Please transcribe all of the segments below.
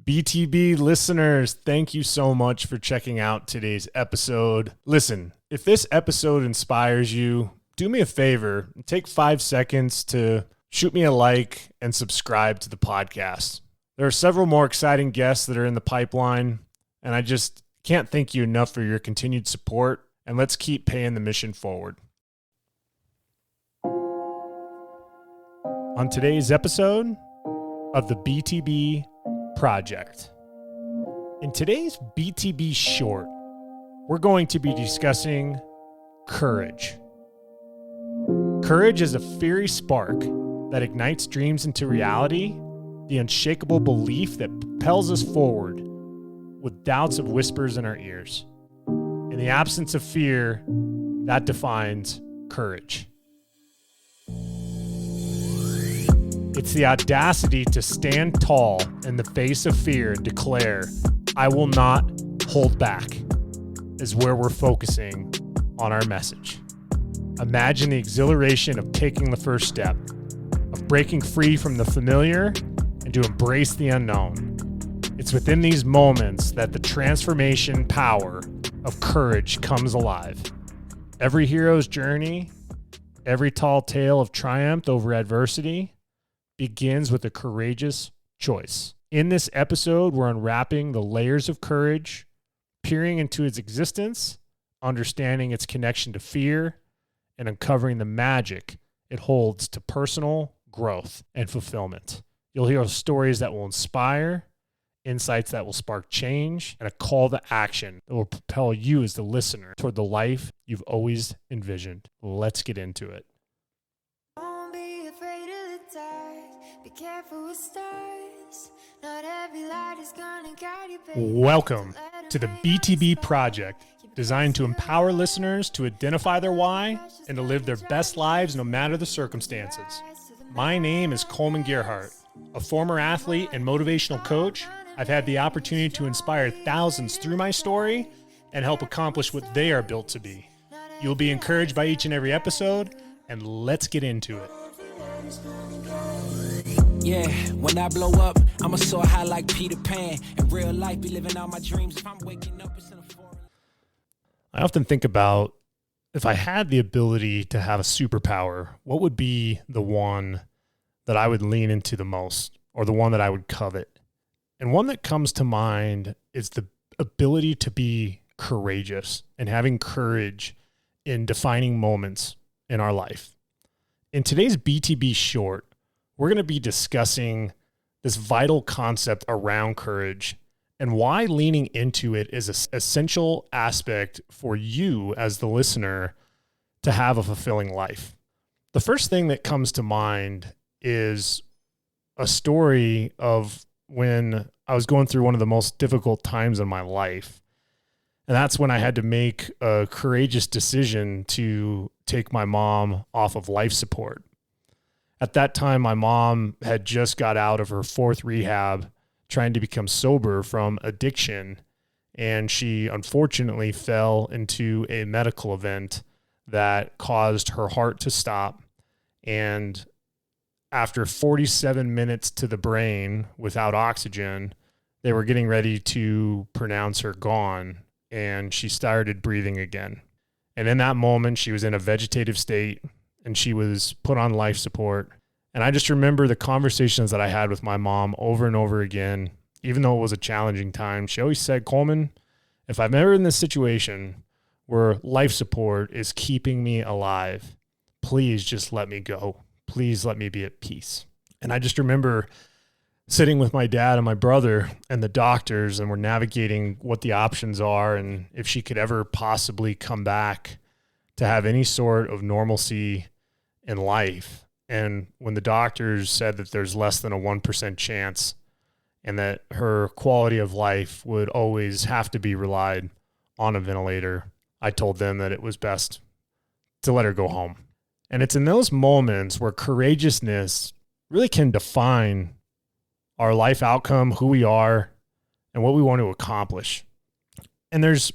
BTB listeners, thank you so much for checking out today's episode. Listen, if this episode inspires you, do me a favor, take 5 seconds to shoot me a like and subscribe to the podcast. There are several more exciting guests that are in the pipeline, and I just can't thank you enough for your continued support, and let's keep paying the mission forward. On today's episode of the BTB Project. In today's BTB Short, we're going to be discussing courage. Courage is a fiery spark that ignites dreams into reality, the unshakable belief that propels us forward with doubts of whispers in our ears. In the absence of fear, that defines courage. It's the audacity to stand tall in the face of fear and declare, I will not hold back, is where we're focusing on our message. Imagine the exhilaration of taking the first step, of breaking free from the familiar and to embrace the unknown. It's within these moments that the transformation power of courage comes alive. Every hero's journey, every tall tale of triumph over adversity, begins with a courageous choice. In this episode, we're unwrapping the layers of courage, peering into its existence, understanding its connection to fear, and uncovering the magic it holds to personal growth and fulfillment. You'll hear stories that will inspire, insights that will spark change, and a call to action that will propel you as the listener toward the life you've always envisioned. Let's get into it. Welcome to the BTB Project, designed to empower listeners to identify their why and to live their best lives no matter the circumstances. My name is Coleman Gerhardt, a former athlete and motivational coach. I've had the opportunity to inspire thousands through my story and help accomplish what they are built to be. You'll be encouraged by each and every episode, and let's get into it. Yeah, when I blow up, I'ma soar high like Peter Pan. In real life, be living out my dreams. If I'm waking up, it's in a foreign. I often think about if I had the ability to have a superpower, what would be the one that I would lean into the most, or the one that I would covet? And one that comes to mind is the ability to be courageous and having courage in defining moments in our life. In today's BTB Short, we're going to be discussing this vital concept around courage and why leaning into it is an essential aspect for you as the listener to have a fulfilling life. The first thing that comes to mind is a story of when I was going through one of the most difficult times in my life. And that's when I had to make a courageous decision to take my mom off of life support. At that time, my mom had just got out of her 4th rehab, trying to become sober from addiction. And she unfortunately fell into a medical event that caused her heart to stop. And after 47 minutes to the brain without oxygen, they were getting ready to pronounce her gone. And she started breathing again. And in that moment, she was in a vegetative state, and she was put on life support. And I just remember the conversations that I had with my mom over and over again, even though it was a challenging time. She always said, Coleman, if I'm ever in this situation where life support is keeping me alive, please just let me go. Please let me be at peace. And I just remember sitting with my dad and my brother and the doctors, and we're navigating what the options are and if she could ever possibly come back to have any sort of normalcy in life. And when the doctors said that there's less than a 1% chance and that her quality of life would always have to be relied on a ventilator, I told them that it was best to let her go home. And it's in those moments where courageousness really can define our life outcome, who we are, and what we want to accomplish. And there's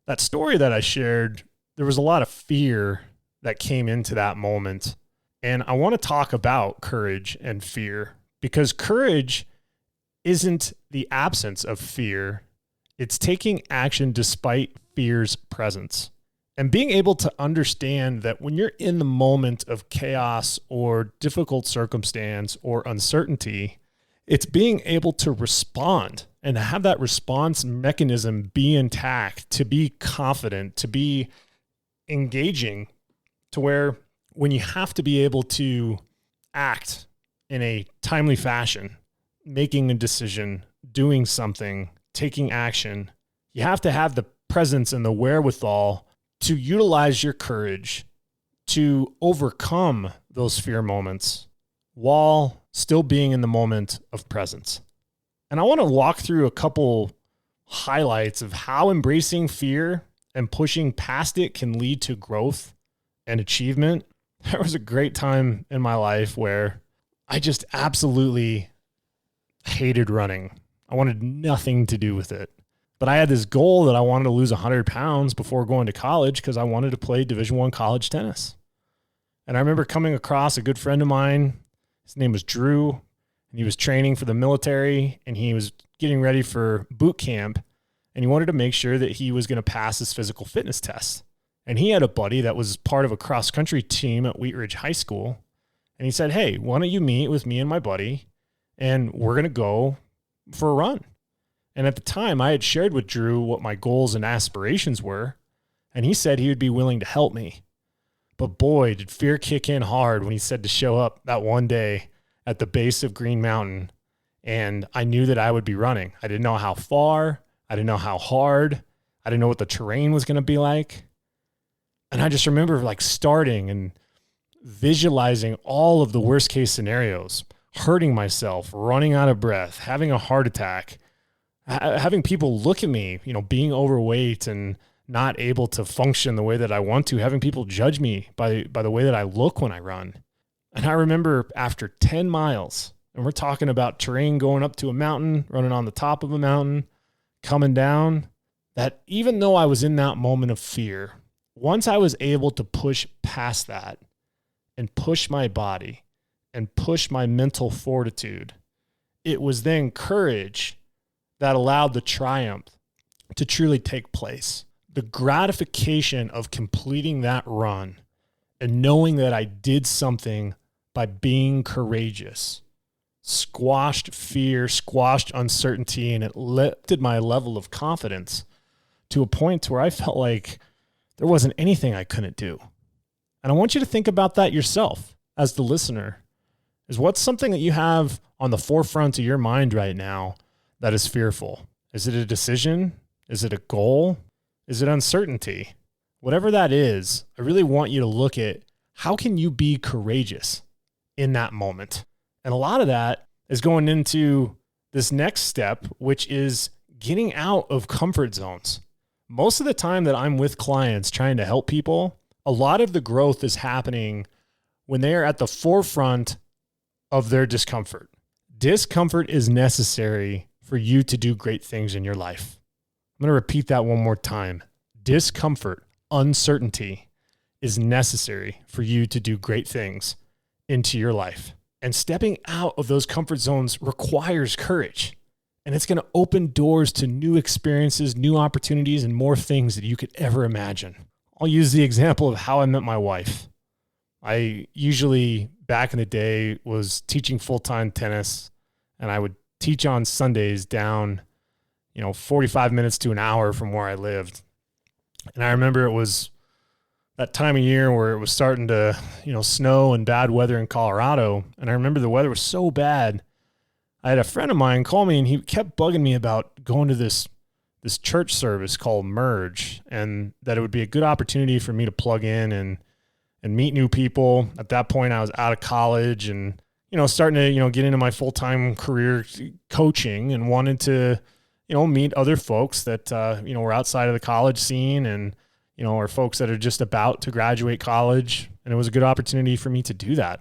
that story that I shared. There was a lot of fear that came into that moment. And I want to talk about courage and fear, because courage isn't the absence of fear. It's taking action despite fear's presence. And being able to understand that when you're in the moment of chaos or difficult circumstance or uncertainty, it's being able to respond and have that response mechanism be intact, to be confident, to be engaging, to where when you have to be able to act in a timely fashion, making a decision, doing something, taking action, you have to have the presence and the wherewithal to utilize your courage to overcome those fear moments while still being in the moment of presence. And I want to walk through a couple highlights of how embracing fear and pushing past it can lead to growth and achievement. There was a great time in my life where I just absolutely hated running. I wanted nothing to do with it. But I had this goal that I wanted to lose 100 pounds before going to college because I wanted to play Division I college tennis. And I remember coming across a good friend of mine. His name was Drew, and he was training for the military, and he was getting ready for boot camp, and he wanted to make sure that he was going to pass his physical fitness test. And he had a buddy that was part of a cross-country team at Wheat Ridge High School, and he said, hey, why don't you meet with me and my buddy, and we're going to go for a run. And at the time, I had shared with Drew what my goals and aspirations were, and he said he would be willing to help me. But boy, did fear kick in hard when he said to show up that one day at the base of Green Mountain, and I knew that I would be running. I didn't know how far. I didn't know how hard. I didn't know what the terrain was going to be like. And I just remember like starting and visualizing all of the worst case scenarios, hurting myself, running out of breath, having a heart attack, having people look at me, being overweight and not able to function the way that I want to, having people judge me by the way that I look when I run. And I remember after 10 miles, and we're talking about terrain going up to a mountain, running on the top of a mountain, coming down, that even though I was in that moment of fear, once I was able to push past that and push my body and push my mental fortitude, it was then courage that allowed the triumph to truly take place. The gratification of completing that run and knowing that I did something by being courageous squashed fear, squashed uncertainty, and it lifted my level of confidence to a point where I felt like there wasn't anything I couldn't do. And I want you to think about that yourself as the listener. Is what's something that you have on the forefront of your mind right now that is fearful? Is it a decision? Is it a goal? Is it uncertainty? Whatever that is, I really want you to look at how can you be courageous in that moment? And a lot of that is going into this next step, which is getting out of comfort zones. Most of the time that I'm with clients trying to help people, a lot of the growth is happening when they are at the forefront of their discomfort. Discomfort is necessary for you to do great things in your life. I'm going to repeat that one more time. Discomfort, uncertainty is necessary for you to do great things into your life. And stepping out of those comfort zones requires courage. And it's going to open doors to new experiences, new opportunities, and more things that you could ever imagine. I'll use the example of how I met my wife. I usually, back in the day, was teaching full-time tennis, and I would teach on Sundays down, 45 minutes to an hour from where I lived. And I remember it was that time of year where it was starting to, snow and bad weather in Colorado. And I remember the weather was so bad. I had a friend of mine call me, and he kept bugging me about going to this church service called Merge, and that it would be a good opportunity for me to plug in and meet new people. At that point, I was out of college and, starting to, get into my full-time career coaching, and wanted to, meet other folks that, were outside of the college scene and, or folks that are just about to graduate college. And it was a good opportunity for me to do that.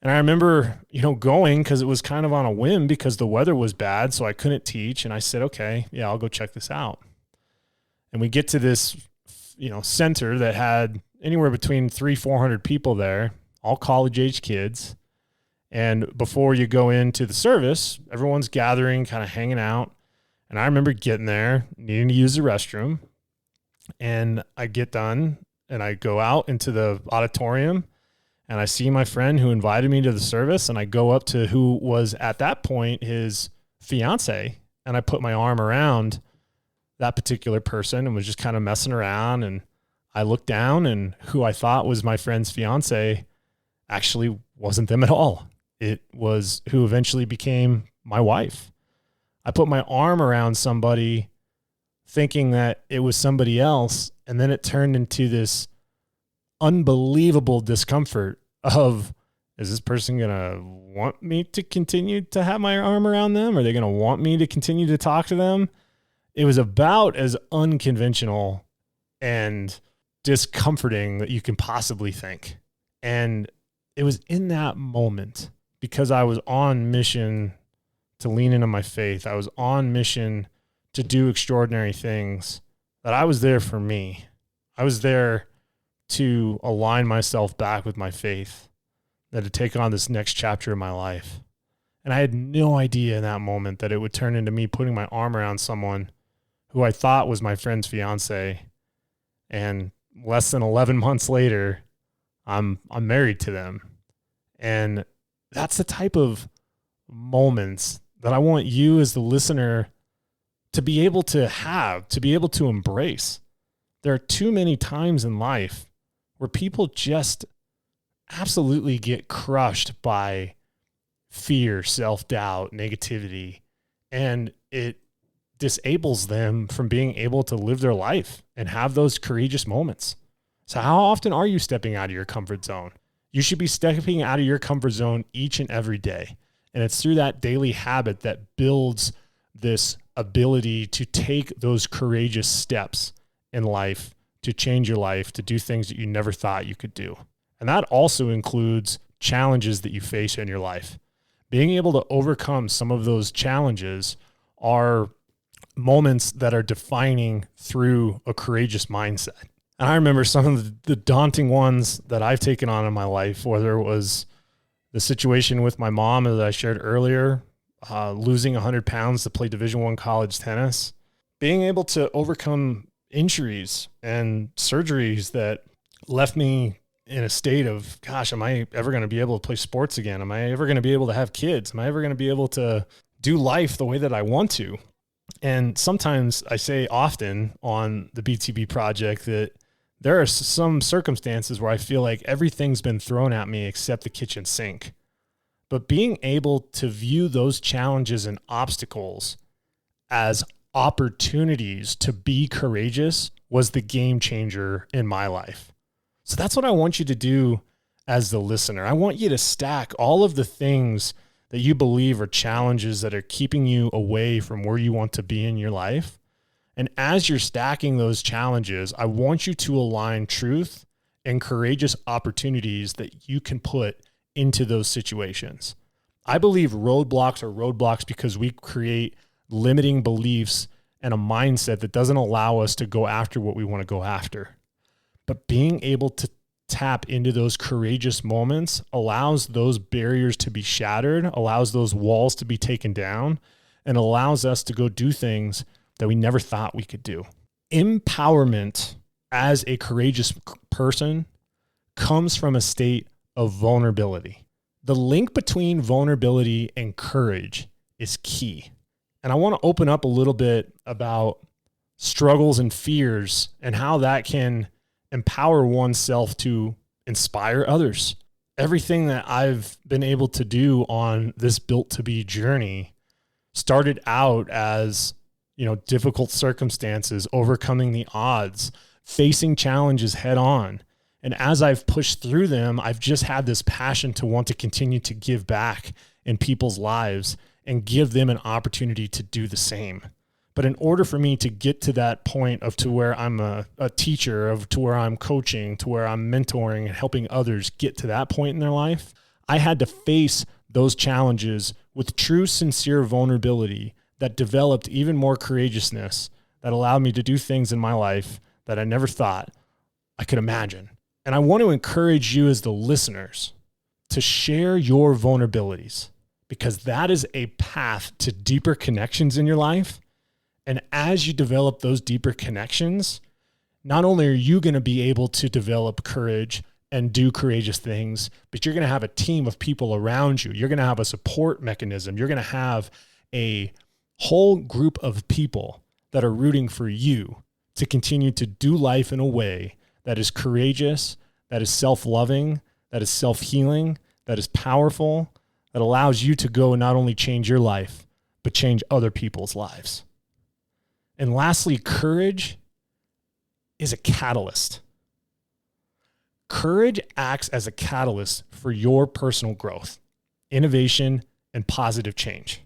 And I remember, going because it was kind of on a whim because the weather was bad, so I couldn't teach. And I said, okay, yeah, I'll go check this out. And we get to this, center that had anywhere between 300-400 people there, all college-age kids. And before you go into the service, everyone's gathering, kind of hanging out. And I remember getting there, needing to use the restroom. And I get done and I go out into the auditorium and I see my friend who invited me to the service. And I go up to who was at that point his fiance. And I put my arm around that particular person and was just kind of messing around. And I looked down and who I thought was my friend's fiance actually wasn't them at all. It was who eventually became my wife. I put my arm around somebody thinking that it was somebody else, and then it turned into this unbelievable discomfort of, is this person going to want me to continue to have my arm around them? Are they going to want me to continue to talk to them? It was about as unconventional and discomforting that you can possibly think. And it was in that moment, because I was on mission to lean into my faith, I was on mission to do extraordinary things, that I was there for me. I was there to align myself back with my faith, that to take on this next chapter of my life. And I had no idea in that moment that it would turn into me putting my arm around someone who I thought was my friend's fiance. And less than 11 months later, I'm married to them. And that's the type of moments that I want you as the listener to be able to have, to be able to embrace. There are too many times in life where people just absolutely get crushed by fear, self-doubt, negativity, and it disables them from being able to live their life and have those courageous moments. So how often are you stepping out of your comfort zone? You should be stepping out of your comfort zone each and every day. And it's through that daily habit that builds this ability to take those courageous steps in life, to change your life, to do things that you never thought you could do. And that also includes challenges that you face in your life. Being able to overcome some of those challenges are moments that are defining through a courageous mindset. And I remember some of the daunting ones that I've taken on in my life, whether it was the situation with my mom that I shared earlier, losing 100 pounds to play Division I college tennis, being able to overcome injuries and surgeries that left me in a state of, gosh, am I ever going to be able to play sports again? Am I ever going to be able to have kids? Am I ever going to be able to do life the way that I want to? And sometimes I say often on the BTB project that there are some circumstances where I feel like everything's been thrown at me except the kitchen sink. But being able to view those challenges and obstacles as opportunities to be courageous was the game changer in my life. So that's what I want you to do as the listener. I want you to stack all of the things that you believe are challenges that are keeping you away from where you want to be in your life. And as you're stacking those challenges, I want you to align truth and courageous opportunities that you can put into those situations. I believe roadblocks are roadblocks because we create limiting beliefs and a mindset that doesn't allow us to go after what we want to go after. But being able to tap into those courageous moments allows those barriers to be shattered, allows those walls to be taken down, and allows us to go do things that we never thought we could do. Empowerment as a courageous person comes from a state of vulnerability. The link between vulnerability and courage is key. And I want to open up a little bit about struggles and fears and how that can empower oneself to inspire others. Everything that I've been able to do on this Built to Be journey started out as, difficult circumstances, overcoming the odds, facing challenges head on. And as I've pushed through them, I've just had this passion to want to continue to give back in people's lives and give them an opportunity to do the same. But in order for me to get to that point of to where I'm a teacher, of to where I'm coaching, to where I'm mentoring and helping others get to that point in their life, I had to face those challenges with true, sincere vulnerability that developed even more courageousness that allowed me to do things in my life that I never thought I could imagine. And I want to encourage you as the listeners to share your vulnerabilities, because that is a path to deeper connections in your life. And as you develop those deeper connections, not only are you going to be able to develop courage and do courageous things, but you're going to have a team of people around you. You're going to have a support mechanism. You're going to have a whole group of people that are rooting for you to continue to do life in a way that is courageous, that is self-loving, that is self-healing, that is powerful, that allows you to go and not only change your life, but change other people's lives. And lastly, courage is a catalyst. Courage acts as a catalyst for your personal growth, innovation, and positive change.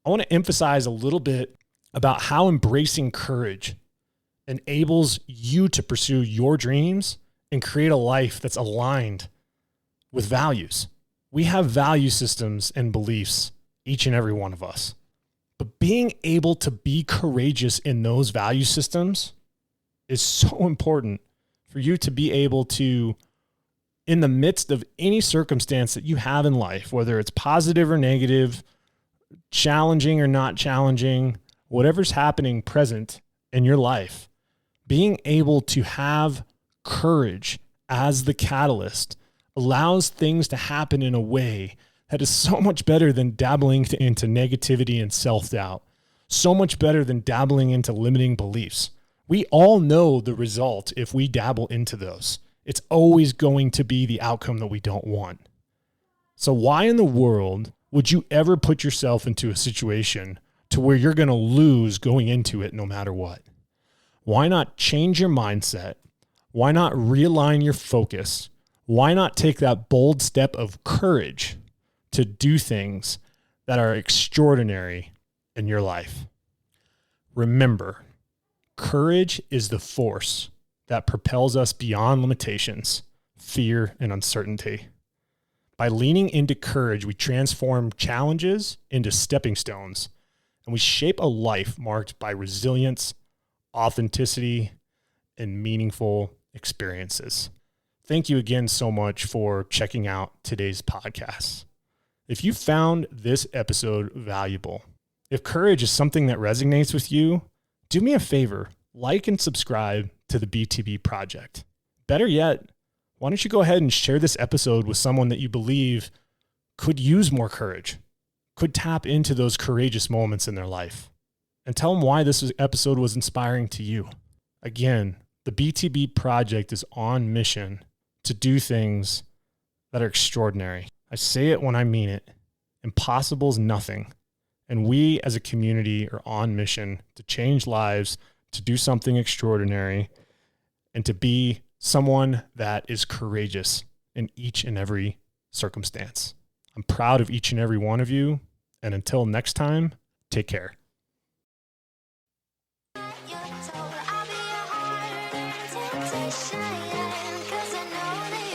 I want to emphasize a little bit about how embracing courage enables you to pursue your dreams and create a life that's aligned with values. We have value systems and beliefs, each and every one of us. But being able to be courageous in those value systems is so important for you to be able to, in the midst of any circumstance that you have in life, whether it's positive or negative, challenging or not challenging, whatever's happening present in your life, being able to have courage as the catalyst allows things to happen in a way that is so much better than dabbling into negativity and self-doubt, so much better than dabbling into limiting beliefs. We all know the result if we dabble into those. It's always going to be the outcome that we don't want. So why in the world would you ever put yourself into a situation to where you're going to lose going into it no matter what? Why not change your mindset? Why not realign your focus? Why not take that bold step of courage to do things that are extraordinary in your life? Remember, courage is the force that propels us beyond limitations, fear, and uncertainty. By leaning into courage, we transform challenges into stepping stones, and we shape a life marked by resilience, authenticity, and meaningful experiences. Thank you again so much for checking out today's podcast. If you found this episode valuable, if courage is something that resonates with you, do me a favor, like and subscribe to the BTB Project. Better yet, why don't you go ahead and share this episode with someone that you believe could use more courage, could tap into those courageous moments in their life, and tell them why this episode was inspiring to you. Again, the BTB Project is on mission to do things that are extraordinary. I say it when I mean it. Impossible is nothing. And we as a community are on mission to change lives, to do something extraordinary, and to be someone that is courageous in each and every circumstance. I'm proud of each and every one of you. And until next time, take care. You're told I'll be your heart temptation, 'cause I know that